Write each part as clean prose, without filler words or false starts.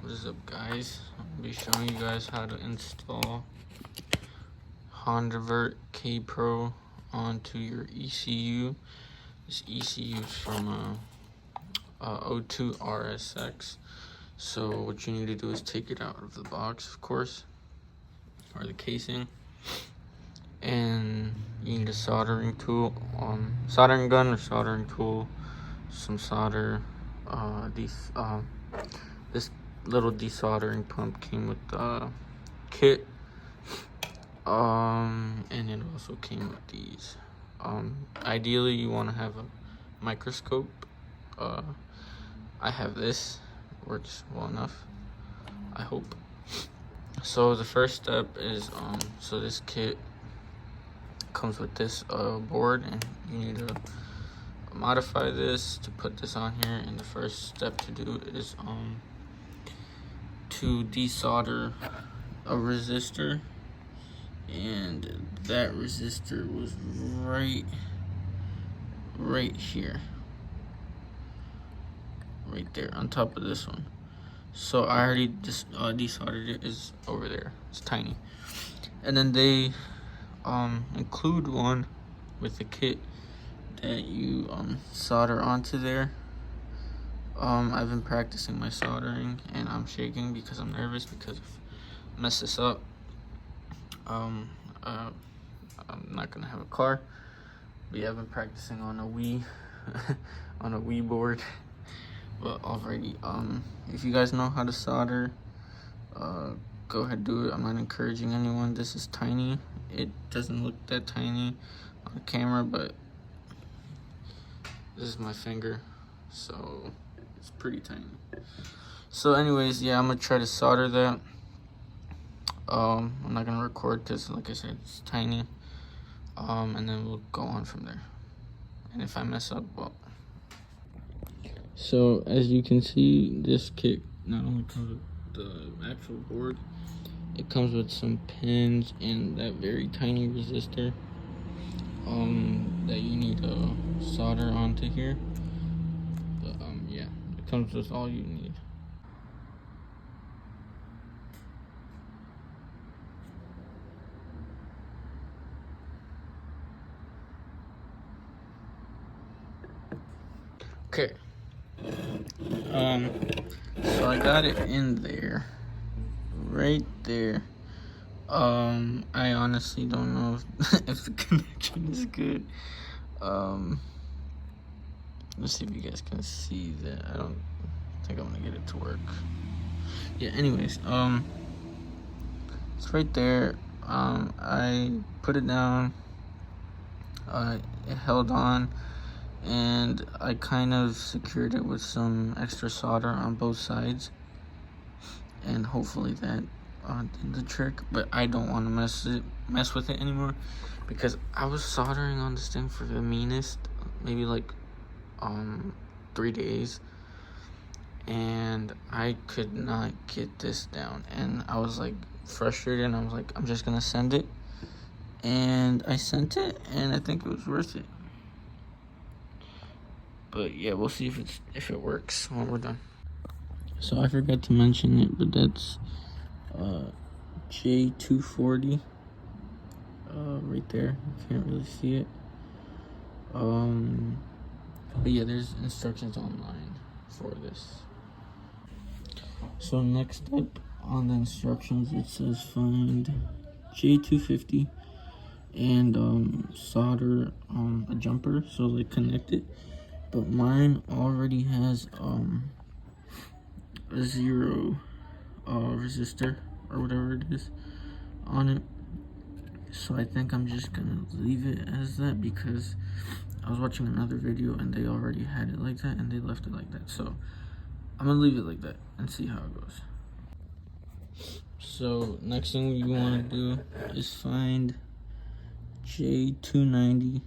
What is up, guys? I'll be showing you guys how to install Hondavert Kpro onto your ECU. This ECU is from O2 RSX. So what you need to do is take it out of the box, of course, or the casing, and you need a soldering tool, soldering gun or soldering tool, some solder. This little desoldering pump came with the kit, and it also came with these. Ideally you want to have a microscope. I have this, works well enough, I hope. So the first step is so this kit comes with this board, and you need to modify this to put this on here. And the first step to do is to desolder a resistor, and that resistor was right here, right there on top of this one. So I already just desoldered it. Is over there, it's tiny. And then they include one with the kit that you solder onto there. I've been practicing my soldering, and I'm shaking because I'm nervous, because if I mess this up, I'm not gonna have a car. But yeah, I've been practicing on a Wii on a Wii board. But already, if you guys know how to solder, go ahead, do it. I'm not encouraging anyone. This is tiny. It doesn't look that tiny on camera, but this is my finger, so it's pretty tiny. So anyways, yeah, I'm gonna try to solder that. I'm not gonna record because, like I said, it's tiny. And then we'll go on from there. And if I mess up, well. So as you can see, this kit not only comes with the actual board, it comes with some pins and that very tiny resistor that you need to solder onto here. But yeah, it comes with all you need. Okay. So I got it in there, right there. I honestly don't know if the connection is good. Let's see if you guys can see that. I don't think I'm gonna get it to work. Yeah, anyways, it's right there. I put it down, it held on, and I kind of secured it with some extra solder on both sides, and hopefully that did the trick. But I don't want to mess with it anymore, because I was soldering on this thing for the meanest, maybe like 3 days, and I could not get this down, and I was like frustrated, and I was like, I'm just gonna send it. And I sent it, and I think it was worth it. But yeah, we'll see if it works when we're done. So I forgot to mention it, but that's J240 right there. You can't really see it. But yeah, there's instructions online for this. So next up on the instructions, it says find J250 and solder a jumper, so like connect it. But mine already has a 0 resistor or whatever it is on it, so I think I'm just gonna leave it as that, because I was watching another video and they already had it like that, and they left it like that. So I'm gonna leave it like that and see how it goes. So next thing you want to do is find J290,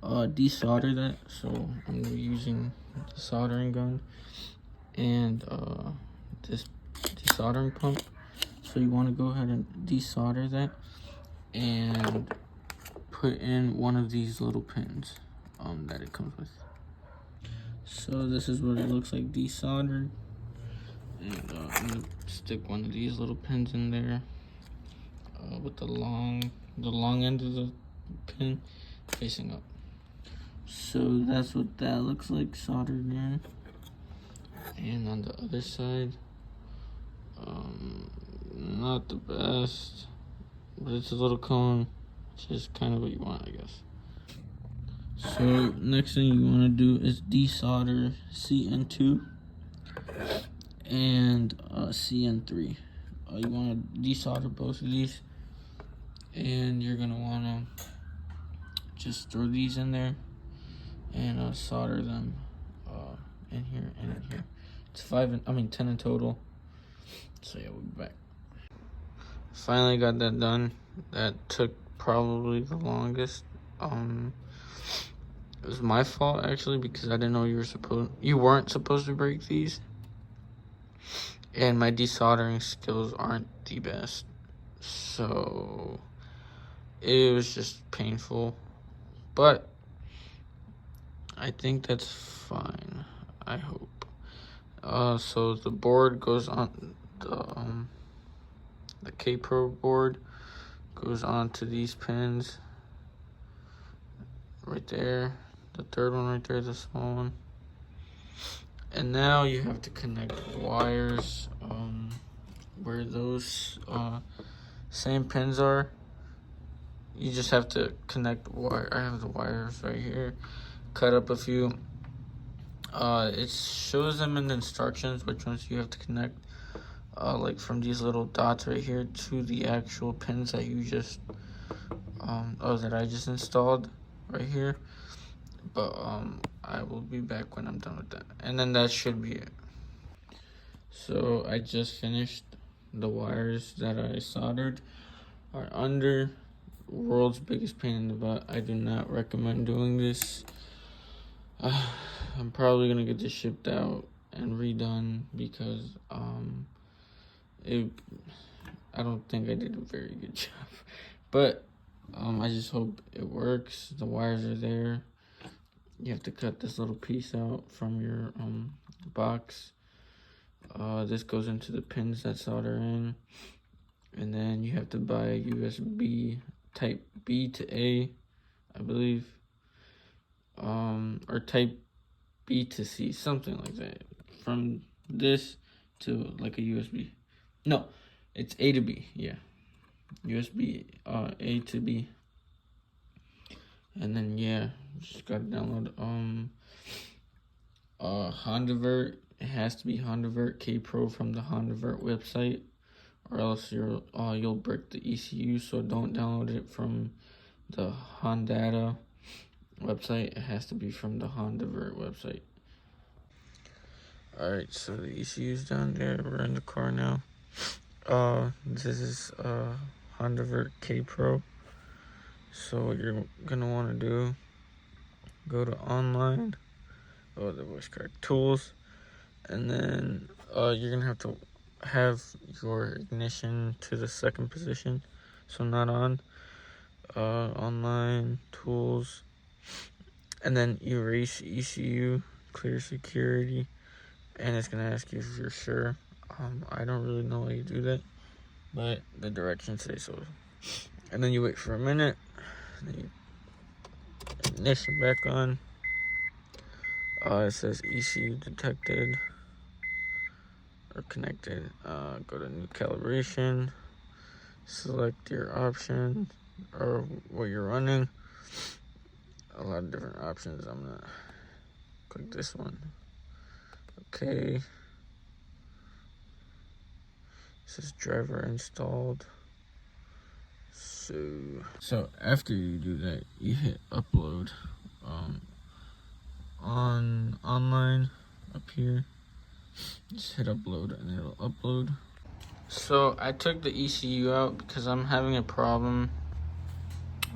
desolder that. So I'm using the soldering gun and this desoldering pump. So you want to go ahead and desolder that and put in one of these little pins that it comes with. So this is what it looks like desoldered. And I'm gonna stick one of these little pins in there with the long end of the pin facing up. So that's what that looks like soldered in. And on the other side, not the best, but it's a little cone. It's just kind of what you want, I guess. So next thing you want to do is desolder CN2 and CN3. You want to desolder both of these, and you're gonna want to just throw these in there and solder them in here and in here. It's 10 in total. So yeah, we'll be back. Finally got that done. That took probably the longest. It was my fault actually, because I didn't know you weren't supposed to break these, and my desoldering skills aren't the best, so it was just painful. But I think that's fine, I hope. So the board goes on the Kpro board goes onto these pins right there. The third one right there, the small one. And now you have to connect wires where those same pins are. You just have to connect wire. I have the wires right here. Cut up a few. It shows them in the instructions which ones you have to connect. Like from these little dots right here to the actual pins that you just that I just installed right here. But I will be back when I'm done with that, and then that should be it. So I just finished. The wires that I soldered are under. World's biggest pain in the butt. I do not recommend doing this. I'm probably gonna get this shipped out and redone because I don't think I did a very good job. But I just hope it works. The wires are there. You have to cut this little piece out from your box. This goes into the pins that solder in, and then you have to buy a USB Type B to A, I believe, or Type B to C, something like that. From this to like a USB. No, it's A to B. Yeah, USB A to B. And then yeah, just gotta download Hondavert. It has to be Hondavert Kpro from the Hondavert website, or else you'll break the ECU. So don't download it from the Hondata website. It has to be from the Hondavert website. Alright, so the ECU's down there. We're in the car now. This is Hondavert Kpro. So what you're gonna want to do, go to online, the voice crack tools, and then you're gonna have to have your ignition to the second position, so not on. Online tools, and then erase ECU, clear security, and it's gonna ask you if you're sure. I don't really know how you do that, but the directions say so. And then you wait for a minute. Then you ignition back on. It says ECU detected or connected. Go to new calibration. Select your option or what you're running. A lot of different options. I'm gonna click this one. Okay. It says driver installed. So after you do that, you hit upload on online up here. Just hit upload and it'll upload. So I took the ECU out because I'm having a problem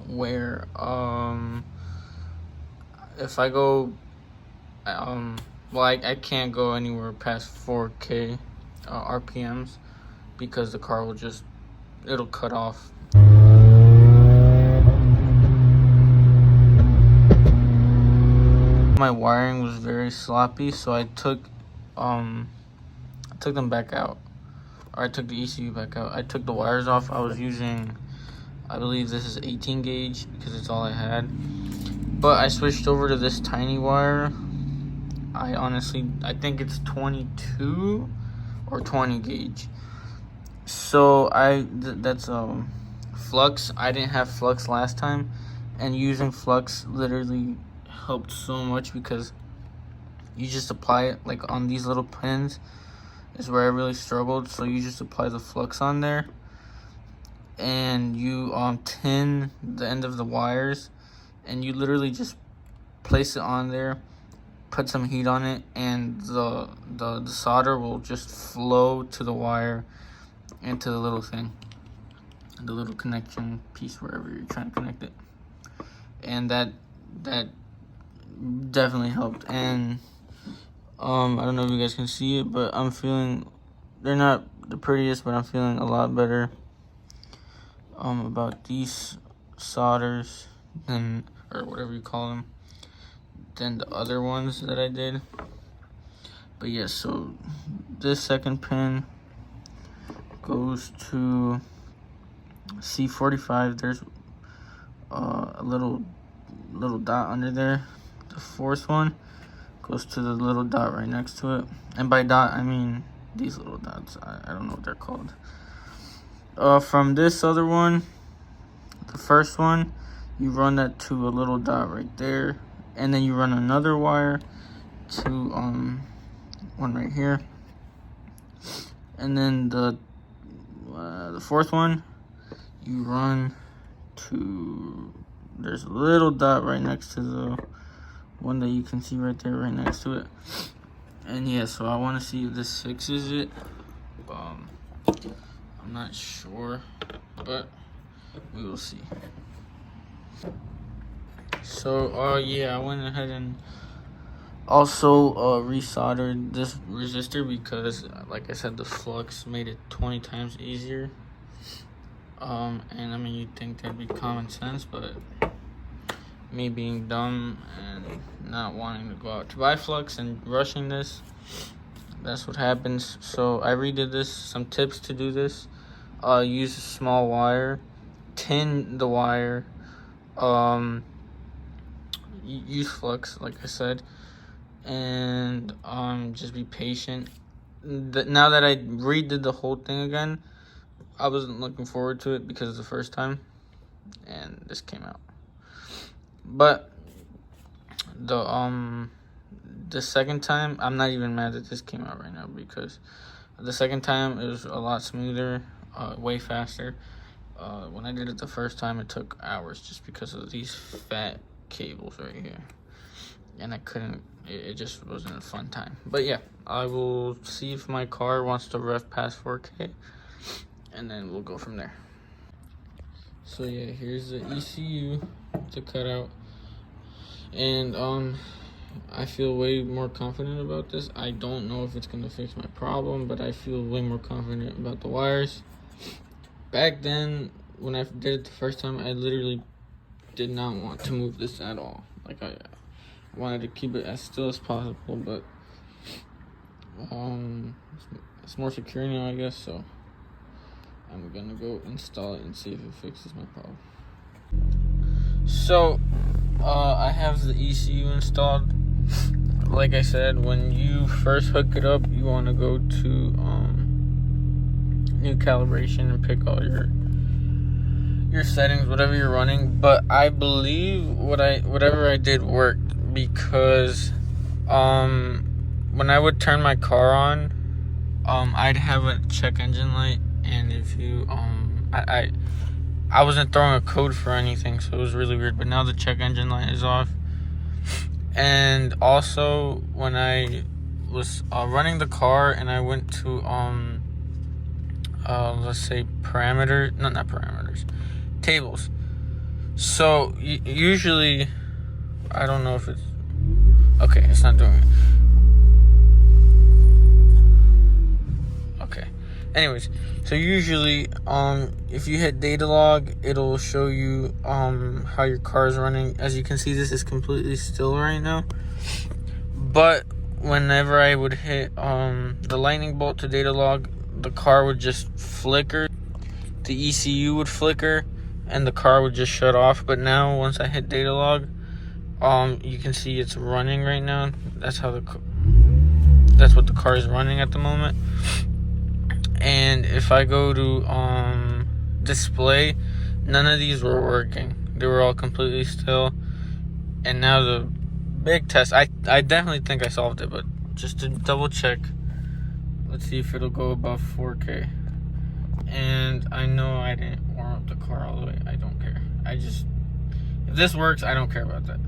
where if I go I can't go anywhere past 4K RPMs because the car will it'll cut off. My wiring was very sloppy, so I took took them back out. Or I took the ECU back out. I took the wires off. I was using, I believe this is 18 gauge because it's all I had. But I switched over to this tiny wire. I think it's 22 or 20 gauge. So that's flux. I didn't have flux last time, and using flux literally helped so much because you just apply it like on these little pins is where I really struggled. So you just apply the flux on there, and you tin the end of the wires, and you literally just place it on there, put some heat on it, and the solder will just flow to the wire into the little thing, the little connection piece wherever you're trying to connect it. And that definitely helped. And I don't know if you guys can see it, but I'm feeling, they're not the prettiest, but I'm feeling a lot better about these solders than, or whatever you call them, than the other ones that I did. But yeah, so this second pin goes to C45. There's a little dot under there. The fourth one goes to the little dot right next to it, and by dot I mean these little dots. I don't know what they're called. From this other one, the first one, you run that to a little dot right there, and then you run another wire to one right here, and then the fourth one you run to, there's a little dot right next to the one that you can see right there, right next to it. And yeah, so I want to see if this fixes it. I'm not sure, but we will see. So yeah, I went ahead and also resoldered this resistor because, like I said, the flux made it 20 times easier. And I mean, you'd think that'd be common sense, but me being dumb and not wanting to go out to buy flux and rushing this, that's what happens. So I redid this. Some tips to do this: use a small wire, tin the wire, use flux like I said, and just be patient. Now that I redid the whole thing again, I wasn't looking forward to it because it's the first time, and this came out. But the second time, I'm not even mad that this came out right now, because the second time it was a lot smoother, way faster. When I did it the first time, it took hours just because of these fat cables right here, and I couldn't. It just wasn't a fun time. But yeah, I will see if my car wants to ref past 4K, and then we'll go from there. So yeah, here's the ECU to cut out, and I feel way more confident about this. I don't know if it's gonna fix my problem, but I feel way more confident about the wires. Back then, when I did it the first time, I literally did not want to move this at all. Like, I wanted to keep it as still as possible, but it's more secure now, I guess. So I'm gonna go install it and see if it fixes my problem. So I have the ECU installed. Like I said, when you first hook it up, you want to go to new calibration and pick all your settings, whatever you're running. But I believe whatever I did worked, because when I would turn my car on, I'd have a check engine light, and if you I wasn't throwing a code for anything, so it was really weird. But now the check engine light is off. And also, when I was running the car and I went to let's say tables. So usually, I don't know if it's okay. It's not doing it. Okay. Anyways, so usually, if you hit data log, it'll show you how your car is running. As you can see, this is completely still right now. But whenever I would hit the lightning bolt to data log, the car would just flicker, the ECU would flicker, and the car would just shut off. But now once I hit data log, you can see it's running right now. That's what the car is running at the moment. And if I go to display, none of these were working. They were all completely still. And now the big test, I definitely think I solved it, but just to double check, let's see if it'll go above 4K. And I know I didn't warm up the car all the way. I don't care. If this works, I don't care about that.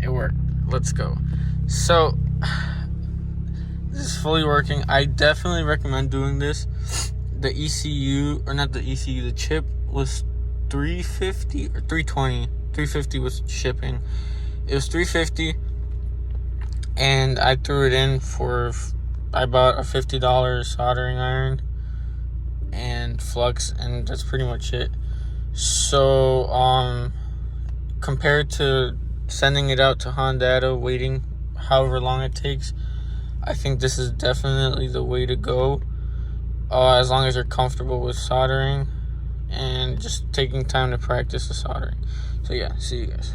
It worked. Let's go. So this is fully working. I definitely recommend doing this. The ECU, or not the ECU, the chip was $350 or $320. $350 was shipping. It was $350, and I threw it in for, I bought a $50 soldering iron and flux, and that's pretty much it. So compared to sending it out to Honda, waiting however long it takes, I think this is definitely the way to go, as long as you're comfortable with soldering and just taking time to practice the soldering. So yeah, see you guys.